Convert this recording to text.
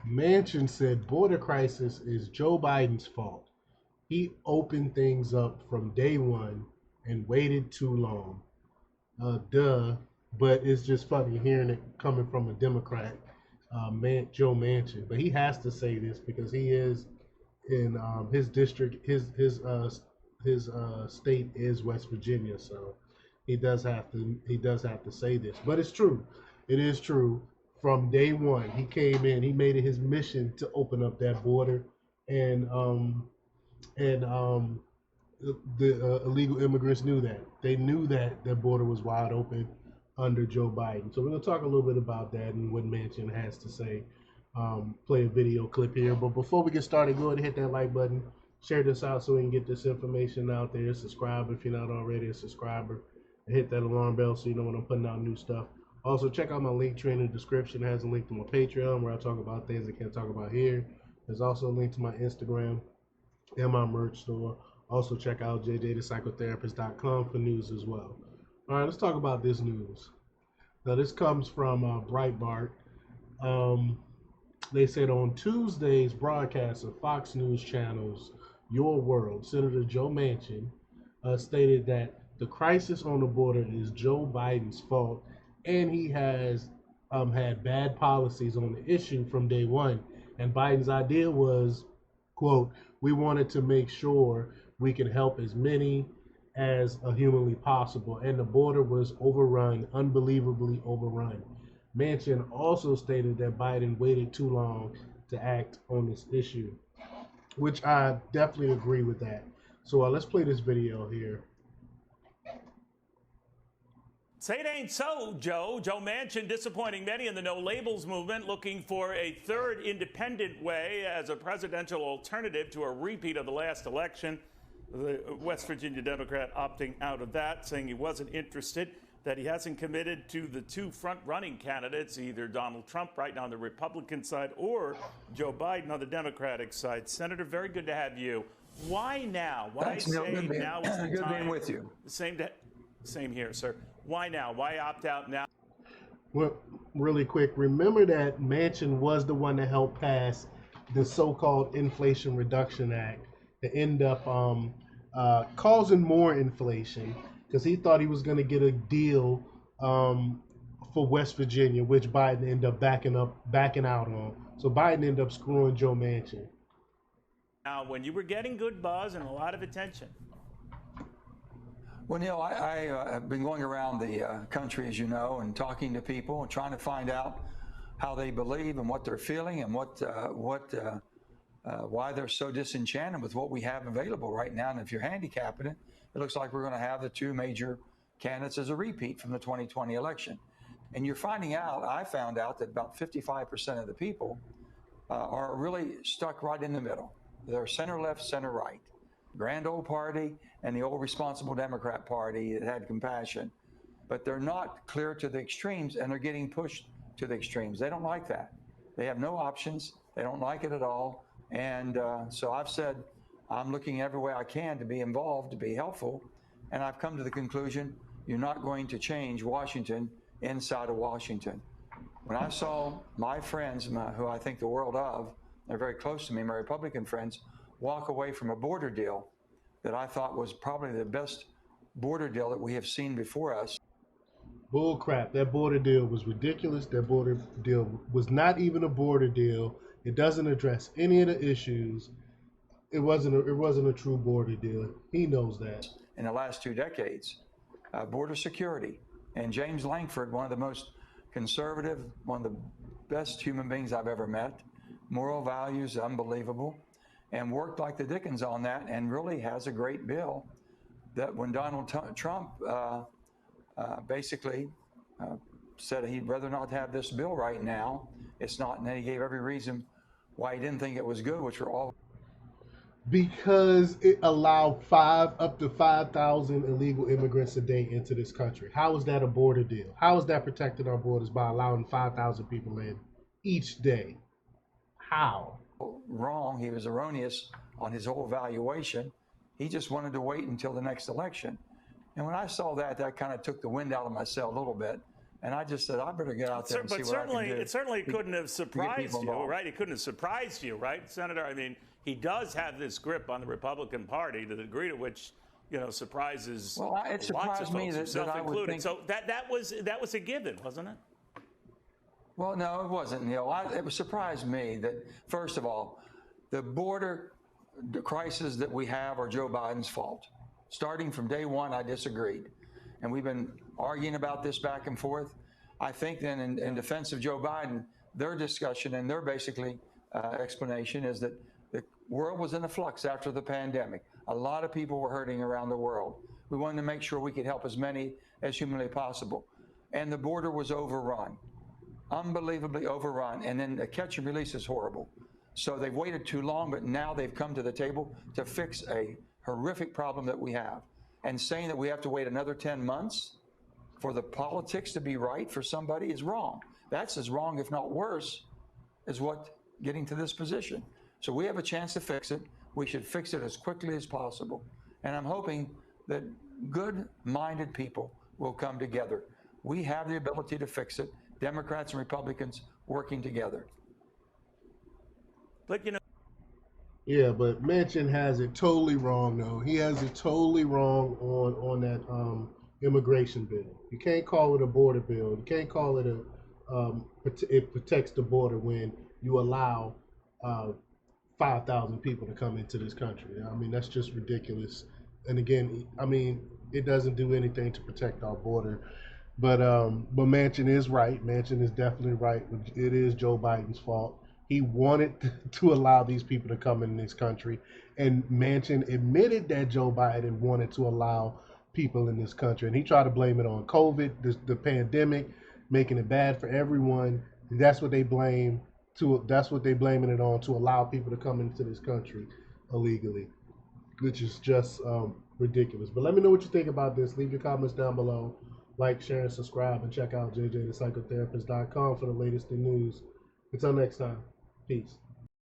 Manchin said border crisis is Joe Biden's fault. He opened things up from day one and waited too long. Duh. But it's just funny hearing it coming from a Democrat, Joe Manchin. But he has to say this because he is in his district. His state is West Virginia, so he does have to say this. But it's true. It is true. From day one, he came in. He made it his mission to open up that border, and and the illegal immigrants knew that. They knew that the border was wide open under Joe Biden. So we're going to talk a little bit about that and what Manchin has to say. Play a video clip here. But before we get started, go ahead and hit that like button. Share this out so we can get this information out there. Subscribe if you're not already a subscriber. And hit that alarm bell so you know when I'm putting out new stuff. Also, check out my link tree in the description. It has a link to my Patreon where I talk about things I can't talk about here. There's also a link to my Instagram and my merch store. Also, check out jjthepsychotherapist.com for news as well. All right, let's talk about this news. Now, this comes from Breitbart. They said on Tuesday's broadcast of Fox News Channel's Your World, Senator Joe Manchin stated that the crisis on the border is Joe Biden's fault, and he has had bad policies on the issue from day one. And Biden's idea was, quote, we wanted to make sure we could help as many as humanly possible, and the border was overrun, unbelievably overrun. Manchin also stated that Biden waited too long to act on this issue, which I definitely agree with that. So let's play this video here. Say it ain't so, Joe. Joe Manchin disappointing many in the no labels movement, looking for a third independent way as a presidential alternative to a repeat of the last election. The West Virginia Democrat opting out of that, saying he wasn't interested, that he hasn't committed to the two front-running candidates, either Donald Trump right now on the Republican side or Joe Biden on the Democratic side. Senator, very good to have you. Why now? Why Thanks, Neil. say now is the Good time? being with you. Same here, sir. Why now? Why opt out now? Well, really quick, remember that Manchin was the one that helped pass the so-called Inflation Reduction Act to end up causing more inflation because he thought he was going to get a deal for West Virginia, which Biden ended up backing out on. So Biden ended up screwing Joe Manchin. Now, when you were getting good buzz and a lot of attention. Well, Neil, I have been going around the country, as you know, and talking to people and trying to find out how they believe and what they're feeling and why they're so disenchanted with what we have available right now. And if you're handicapping it, it looks like we're going to have the two major candidates as a repeat from the 2020 election. And you're finding out, I found out that about 55% of the people are really stuck right in the middle. They're center left, center right. Grand old party and the old responsible Democrat party that had compassion. But they're not clear to the extremes, and they're getting pushed to the extremes. They don't like that. They have no options. They don't like it at all. And so I've said I'm looking every way I can to be involved, to be helpful. And I've come to the conclusion you're not going to change Washington inside of Washington. When I saw my friends, who I think the world of, they're very close to me, my Republican friends, walk away from a border deal that I thought was probably the best border deal that we have seen before us. Bull crap. That border deal was ridiculous. That border deal was not even a border deal. It doesn't address any of the issues. It wasn't a true border deal. He knows that. In the last 2 decades, border security. And James Langford, one of the most conservative, one of the best human beings I've ever met, moral values, unbelievable, and worked like the Dickens on that, and really has a great bill that when Donald Trump basically said he'd rather not have this bill right now, it's not, and then he gave every reason why he didn't think it was good, which were all because it allowed up to 5,000 illegal immigrants a day into this country. How is that a border deal? How is that protecting our borders by allowing 5,000 people in each day? How? Wrong. He was erroneous on his whole valuation. He just wanted to wait until the next election. And when I saw that, that kind of took the wind out of my sail a little bit. And I just said, I better get out there and see But what I can do. it certainly couldn't have surprised you, involved. right? It couldn't have surprised you, right, Senator? I mean, he does have this grip on the Republican Party to the degree to which, you know, surprises It surprised lots of me folks, that I would included. think. So that was a given, wasn't it? Well, no, it wasn't, Neil. It surprised me that, first of all, the border crisis that we have are Joe Biden's fault. Starting from day one, I disagreed. And we've been arguing about this back and forth. I think then in defense of Joe Biden, their discussion and their basically explanation is that the world was in a flux after the pandemic. A lot of people were hurting around the world. We wanted to make sure we could help as many as humanly possible. And the border was overrun, unbelievably overrun. And then the catch and release is horrible. So they've waited too long, but now they've come to the table to fix a horrific problem that we have. And saying that we have to wait another 10 months for the politics to be right for somebody is wrong. That's as wrong, if not worse, as what getting to this position. So we have a chance to fix it. We should fix it as quickly as possible. And I'm hoping that good-minded people will come together. We have the ability to fix it, Democrats and Republicans working together. But, you know. Yeah, but Manchin has it totally wrong, though. He has it totally wrong on that immigration bill. You can't call it a border bill. You can't call it it protects the border when you allow 5,000 people to come into this country. I mean, that's just ridiculous. And again, I mean, it doesn't do anything to protect our border. But Manchin is right. Manchin is definitely right. It is Joe Biden's fault. He wanted to allow these people to come in this country. And Manchin admitted that Joe Biden wanted to allow people in this country. And he tried to blame it on COVID, the pandemic, making it bad for everyone. That's what they blame. That's what they're blaming it on, to allow people to come into this country illegally, which is just ridiculous. But let me know what you think about this. Leave your comments down below. Like, share, and subscribe. And check out jjthepsychotherapist.com for the latest in news. Until next time. Peace.